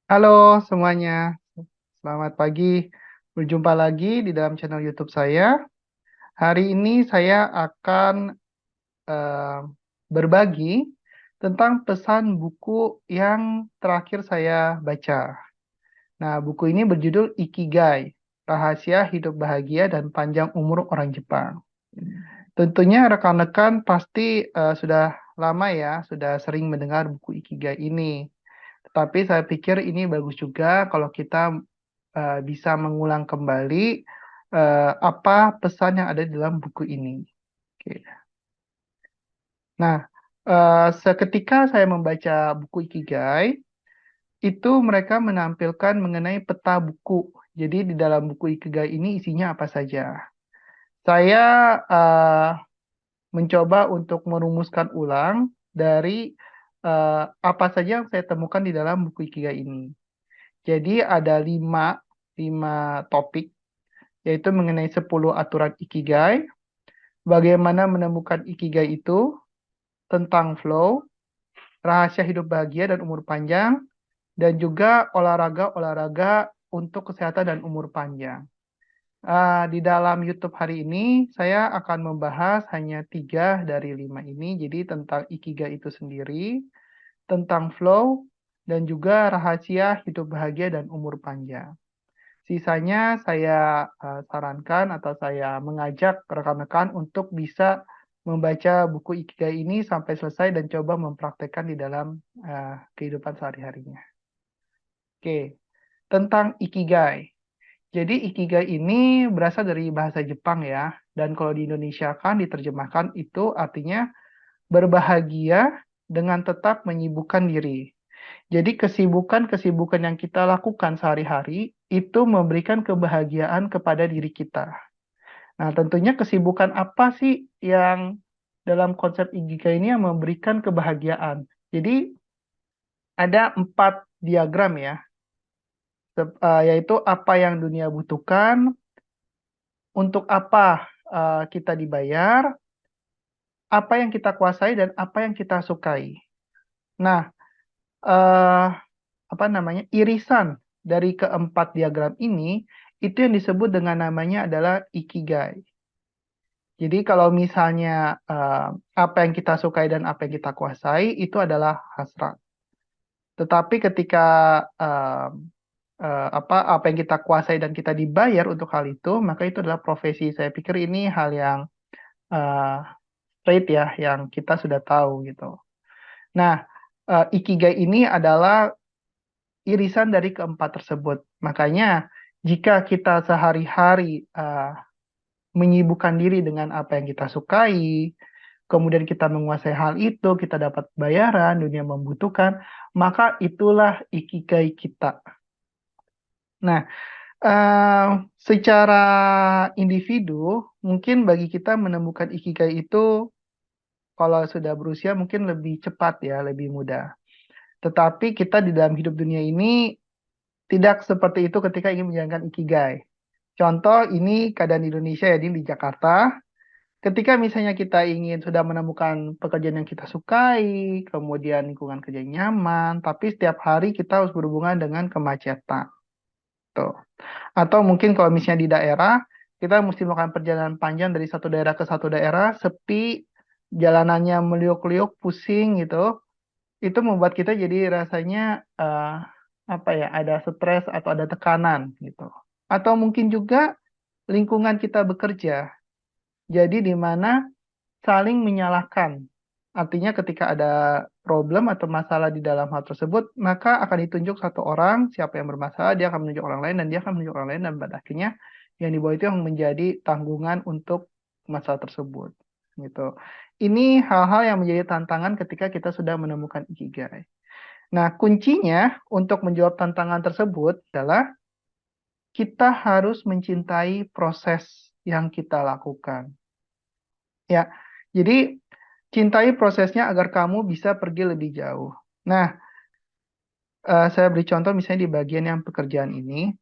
Halo semuanya, selamat pagi. Berjumpa lagi di dalam channel YouTube saya. Hari ini saya akan eh, berbagi tentang pesan buku yang terakhir saya baca. Nah, buku ini berjudul Ikigai, Rahasia Hidup Bahagia dan Panjang Umur Orang Jepang. Tentunya rekan-rekan pasti sudah lama ya, sudah sering mendengar buku Ikigai ini. Tapi saya pikir ini bagus juga kalau kita bisa mengulang kembali apa pesan yang ada di dalam buku ini. Oke. Nah, seketika saya membaca buku Ikigai, itu mereka menampilkan mengenai peta buku. Jadi di dalam buku Ikigai ini isinya apa saja. Saya eh, mencoba untuk merumuskan ulang dari apa saja yang saya temukan di dalam buku Ikigai ini. Jadi ada lima topik, yaitu mengenai 10 aturan Ikigai, bagaimana menemukan Ikigai itu, tentang flow, rahasia hidup bahagia dan umur panjang, dan juga olahraga-olahraga untuk kesehatan dan umur panjang. Di dalam YouTube hari ini, saya akan membahas hanya 3 dari 5 ini, jadi tentang Ikigai itu sendiri, tentang flow, dan juga rahasia hidup bahagia dan umur panjang. Sisanya saya sarankan atau saya mengajak rekan-rekan untuk bisa membaca buku Ikigai ini sampai selesai dan coba mempraktekkan di dalam kehidupan sehari-harinya. Oke, tentang Ikigai. Jadi Ikigai ini berasal dari bahasa Jepang ya, dan kalau di Indonesia kan diterjemahkan itu artinya berbahagia dengan tetap menyibukkan diri. Jadi kesibukan-kesibukan yang kita lakukan sehari-hari itu memberikan kebahagiaan kepada diri kita. Nah, tentunya kesibukan apa sih yang dalam konsep Ikigai ini yang memberikan kebahagiaan? Jadi ada 4 diagram ya, yaitu apa yang dunia butuhkan, untuk apa kita dibayar, apa yang kita kuasai, dan apa yang kita sukai. Nah, eh, apa namanya, irisan dari keempat diagram ini itu yang disebut dengan namanya adalah ikigai. Jadi kalau misalnya apa yang kita sukai dan apa yang kita kuasai itu adalah hasrat. Tetapi ketika eh, apa yang kita kuasai dan kita dibayar untuk hal itu, maka itu adalah profesi. Saya pikir ini hal yang eh, straight ya, yang kita sudah tahu gitu. Nah, ikigai ini adalah irisan dari keempat tersebut. Makanya jika kita sehari-hari menyibukkan diri dengan apa yang kita sukai, kemudian kita menguasai hal itu, kita dapat bayaran, dunia membutuhkan, maka itulah ikigai kita. Nah, eh, secara individu, mungkin bagi kita menemukan ikigai itu kalau sudah berusia mungkin lebih cepat ya, lebih mudah. Tetapi kita di dalam hidup dunia ini tidak seperti itu ketika ingin menjalankan ikigai. Contoh ini keadaan di Indonesia ya, di Jakarta. Ketika misalnya kita ingin sudah menemukan pekerjaan yang kita sukai, kemudian lingkungan kerja yang nyaman, tapi setiap hari kita harus berhubungan dengan kemacetan. Tuh. Atau mungkin kalau misalnya di daerah, kita mesti melakukan perjalanan panjang dari satu daerah ke satu daerah, sepi, jalanannya meliuk-liuk, pusing gitu. Itu membuat kita jadi rasanya apa ya, ada stres atau ada tekanan gitu. Atau mungkin juga lingkungan kita bekerja. Jadi di mana saling menyalahkan. Artinya ketika ada problem atau masalah di dalam hal tersebut, maka akan ditunjuk satu orang, siapa yang bermasalah, dia akan menunjuk orang lain, dan dia akan menunjuk orang lain, dan pada akhirnya yang di bawah itu yang menjadi tanggungan untuk masalah tersebut. Gitu. Ini hal-hal yang menjadi tantangan ketika kita sudah menemukan ikigai. Nah, kuncinya untuk menjawab tantangan tersebut adalah kita harus mencintai proses yang kita lakukan. Ya, jadi cintai prosesnya agar kamu bisa pergi lebih jauh. Nah, saya beri contoh misalnya di bagian yang pekerjaan ini.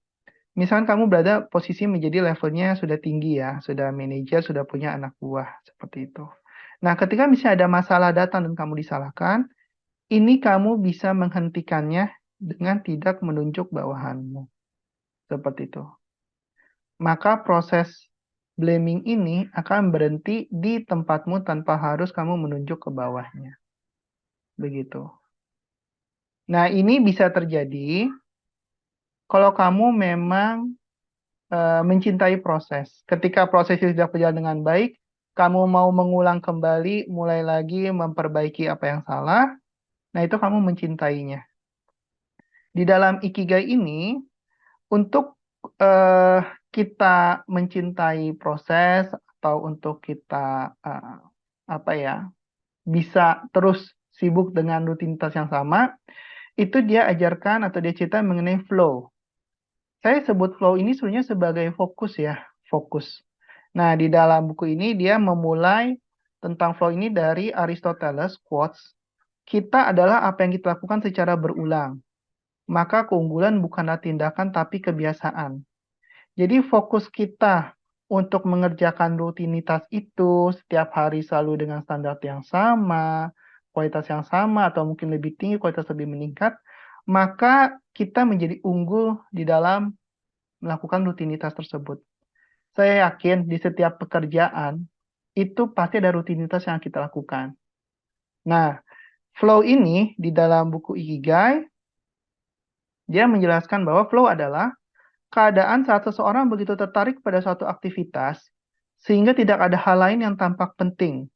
Misalkan kamu berada posisi menjadi levelnya sudah tinggi ya, sudah manajer, sudah punya anak buah, seperti itu. Nah, ketika misalnya ada masalah datang dan kamu disalahkan, ini kamu bisa menghentikannya dengan tidak menunjuk bawahanmu. Seperti itu. Maka proses blaming ini akan berhenti di tempatmu tanpa harus kamu menunjuk ke bawahnya. Begitu. Nah, ini bisa terjadi kalau kamu memang mencintai proses. Ketika proses itu tidak berjalan dengan baik, kamu mau mengulang kembali, mulai lagi memperbaiki apa yang salah, nah itu kamu mencintainya. Di dalam ikigai ini, untuk eh, kita mencintai proses atau untuk kita apa ya, bisa terus sibuk dengan rutinitas yang sama, itu dia ajarkan atau dia cerita mengenai flow. Saya sebut flow ini sebenarnya sebagai fokus ya, fokus. Nah, di dalam buku ini dia memulai tentang flow ini dari Aristoteles, quotes, kita adalah apa yang kita lakukan secara berulang. Maka keunggulan bukanlah tindakan tapi kebiasaan. Jadi fokus kita untuk mengerjakan rutinitas itu setiap hari selalu dengan standar yang sama, kualitas yang sama, atau mungkin lebih tinggi, kualitas lebih meningkat, maka kita menjadi unggul di dalam melakukan rutinitas tersebut. Saya yakin di setiap pekerjaan itu pasti ada rutinitas yang kita lakukan. Nah, flow ini di dalam buku Ikigai, dia menjelaskan bahwa flow adalah keadaan saat seseorang begitu tertarik pada suatu aktivitas, sehingga tidak ada hal lain yang tampak penting.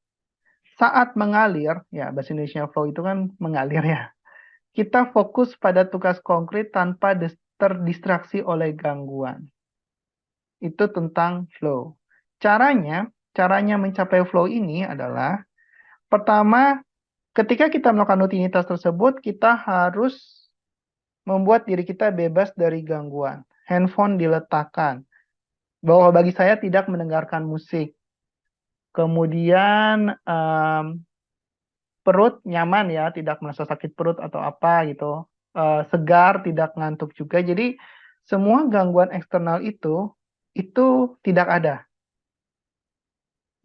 Saat mengalir, ya bahasa Indonesia flow itu kan mengalir ya, kita fokus pada tugas konkret tanpa terdistraksi oleh gangguan. Itu tentang flow. Caranya mencapai flow ini adalah, pertama, ketika kita melakukan rutinitas tersebut, kita harus membuat diri kita bebas dari gangguan. Handphone diletakkan. Bahwa bagi saya tidak mendengarkan musik. Kemudian perut nyaman ya, tidak merasa sakit perut atau apa gitu. Segar, tidak ngantuk juga. Jadi semua gangguan eksternal itu tidak ada.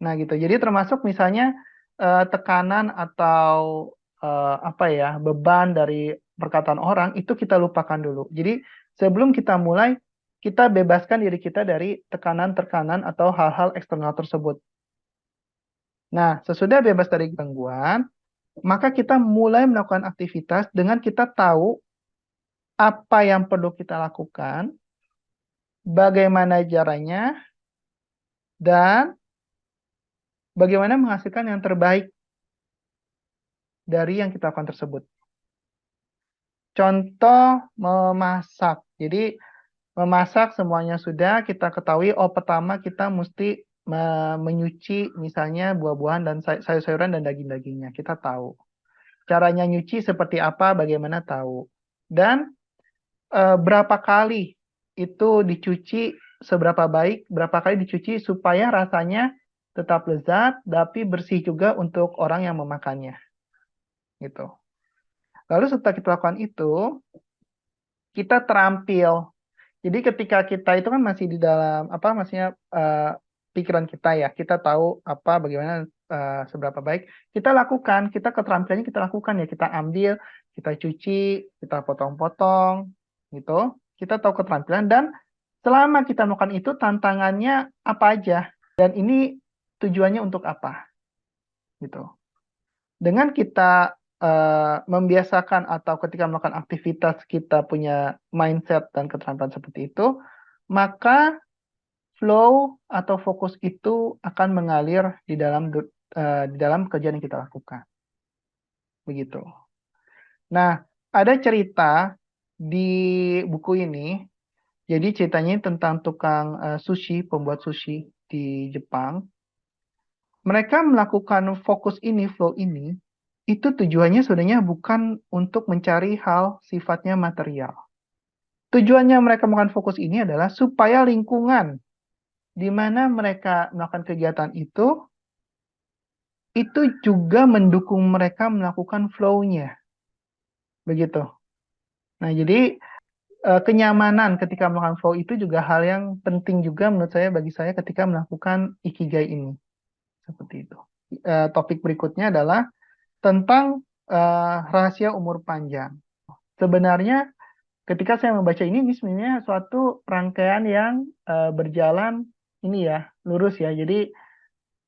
Nah gitu. Jadi termasuk misalnya tekanan atau apa ya, beban dari perkataan orang itu kita lupakan dulu. Jadi sebelum kita mulai, kita bebaskan diri kita dari tekanan-tekanan atau hal-hal eksternal tersebut. Nah, sesudah bebas dari gangguan, maka kita mulai melakukan aktivitas dengan kita tahu apa yang perlu kita lakukan, bagaimana caranya, dan bagaimana menghasilkan yang terbaik dari yang kita lakukan tersebut. Contoh memasak. Jadi memasak semuanya sudah kita ketahui. Oh, pertama kita mesti menyuci misalnya buah-buahan dan sayur-sayuran dan daging-dagingnya. Kita tahu. Caranya nyuci seperti apa, bagaimana tahu. Dan berapa kali itu dicuci, seberapa baik, berapa kali dicuci supaya rasanya tetap lezat, tapi bersih juga untuk orang yang memakannya. Gitu. Lalu setelah kita lakukan itu, kita terampil. Jadi ketika kita itu kan masih di dalam apa maksudnya pikiran kita ya, kita tahu apa bagaimana seberapa baik kita lakukan, kita keterampilannya kita lakukan ya, kita ambil, kita cuci, kita potong-potong gitu. Kita tahu keterampilan dan selama kita melakukan itu tantangannya apa aja dan ini tujuannya untuk apa gitu. Dengan kita membiasakan atau ketika melakukan aktivitas kita punya mindset dan keterampilan seperti itu, maka flow atau fokus itu akan mengalir di dalam kerjaan yang kita lakukan. Begitu. Nah, ada cerita di buku ini. Jadi ceritanya tentang tukang sushi, pembuat sushi di Jepang. Mereka melakukan fokus ini, flow ini, itu tujuannya sebenarnya bukan untuk mencari hal sifatnya material. Tujuannya mereka melakukan fokus ini adalah supaya lingkungan di mana mereka melakukan kegiatan itu juga mendukung mereka melakukan flow-nya. Begitu. Nah, jadi kenyamanan ketika melakukan flow itu juga hal yang penting juga menurut saya bagi saya ketika melakukan ikigai ini. Seperti itu. Topik berikutnya adalah tentang rahasia umur panjang. Sebenarnya ketika saya membaca ini sebenarnya suatu rangkaian yang berjalan ini ya, lurus ya. Jadi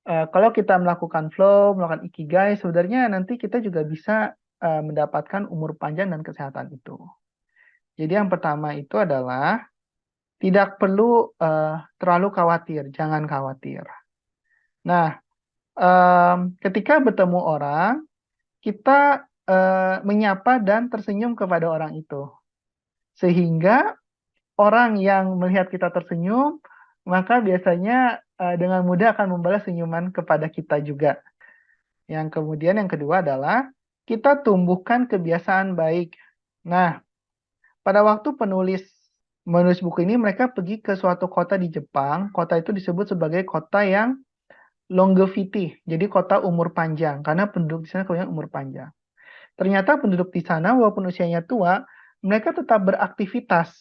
kalau kita melakukan flow, melakukan ikigai, sebenarnya nanti kita juga bisa mendapatkan umur panjang dan kesehatan itu. Jadi yang pertama itu adalah tidak perlu terlalu khawatir, jangan khawatir. Nah, ketika bertemu orang, kita menyapa dan tersenyum kepada orang itu. Sehingga orang yang melihat kita tersenyum, maka biasanya dengan mudah akan membalas senyuman kepada kita juga. Yang kemudian yang kedua adalah kita tumbuhkan kebiasaan baik. Nah, pada waktu menulis buku ini, mereka pergi ke suatu kota di Jepang. Kota itu disebut sebagai kota yang longevity, jadi kota umur panjang, karena penduduk di sana kebanyakan umur panjang. Ternyata penduduk di sana, walaupun usianya tua, mereka tetap beraktivitas.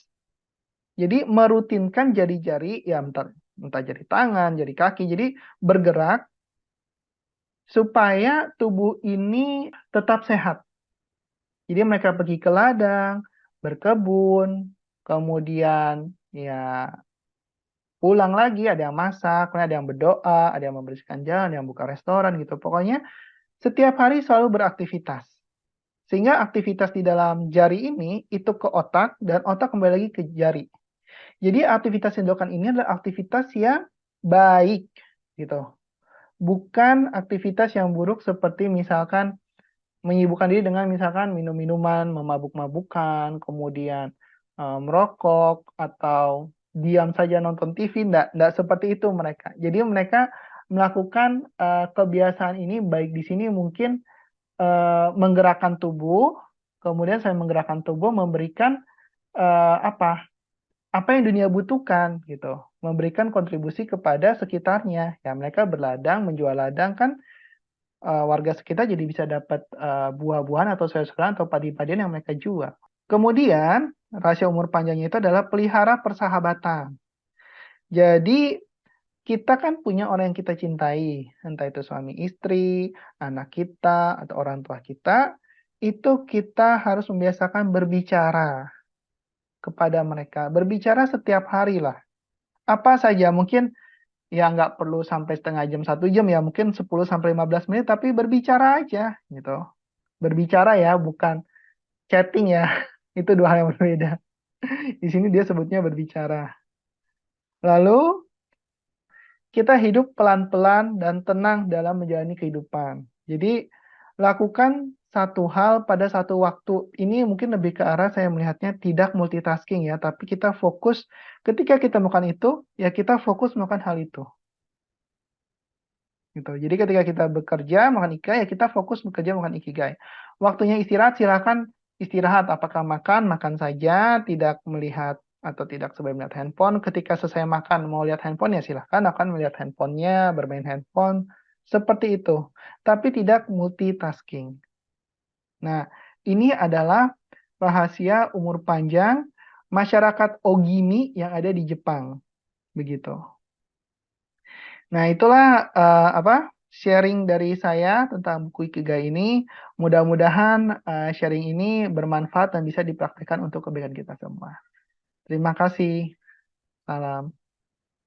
Jadi merutinkan jari-jari, ya entah jari tangan, jari kaki, jadi bergerak supaya tubuh ini tetap sehat. Jadi mereka pergi ke ladang, berkebun, kemudian ya pulang lagi, ada yang masak, kemudian ada yang berdoa, ada yang membersihkan jalan, ada yang buka restoran gitu. Pokoknya setiap hari selalu beraktivitas. Sehingga aktivitas di dalam jari ini itu ke otak dan otak kembali lagi ke jari. Jadi aktivitas yang dilakukan ini adalah aktivitas yang baik gitu. Bukan aktivitas yang buruk seperti misalkan menyibukkan diri dengan misalkan minum-minuman, memabuk-mabukan, kemudian merokok atau diam saja nonton TV, enggak seperti itu mereka. Jadi mereka melakukan kebiasaan ini baik di sini mungkin menggerakkan tubuh, kemudian saya menggerakkan tubuh memberikan apa yang dunia butuhkan gitu, memberikan kontribusi kepada sekitarnya. Ya mereka berladang, menjual ladang kan warga sekitar jadi bisa dapat buah-buahan atau sayur-sayuran atau padi-padian yang mereka jual. Kemudian rahasia umur panjangnya itu adalah pelihara persahabatan. Jadi kita kan punya orang yang kita cintai, entah itu suami istri, anak kita, atau orang tua kita, itu kita harus membiasakan berbicara kepada mereka. Berbicara setiap hari lah. Apa saja, mungkin ya nggak perlu sampai setengah jam, 1 jam ya, mungkin 10 sampai 15 menit, tapi berbicara aja gitu. Berbicara ya, bukan chatting ya. Itu dua hal yang berbeda. Di sini dia sebutnya berbicara. Lalu kita hidup pelan-pelan dan tenang dalam menjalani kehidupan. Jadi, lakukan satu hal pada satu waktu. Ini mungkin lebih ke arah saya melihatnya tidak multitasking ya, tapi kita fokus ketika kita melakukan itu, ya kita fokus melakukan hal itu. Gitu. Jadi ketika kita bekerja melakukan ikigai, ya kita fokus bekerja melakukan ikigai. Waktunya istirahat, silakan istirahat. Apakah makan, makan saja, tidak melihat atau tidak sebaik melihat handphone. Ketika selesai makan, mau lihat handphone, ya silahkan akan melihat handphonenya, bermain handphone. Seperti itu. Tapi tidak multitasking. Nah, ini adalah rahasia umur panjang masyarakat Ogimi yang ada di Jepang. Begitu. Nah, itulah sharing dari saya tentang buku Ikigai ini. Mudah-mudahan sharing ini bermanfaat dan bisa dipraktikkan untuk kebaikan kita semua. Terima kasih. Salam.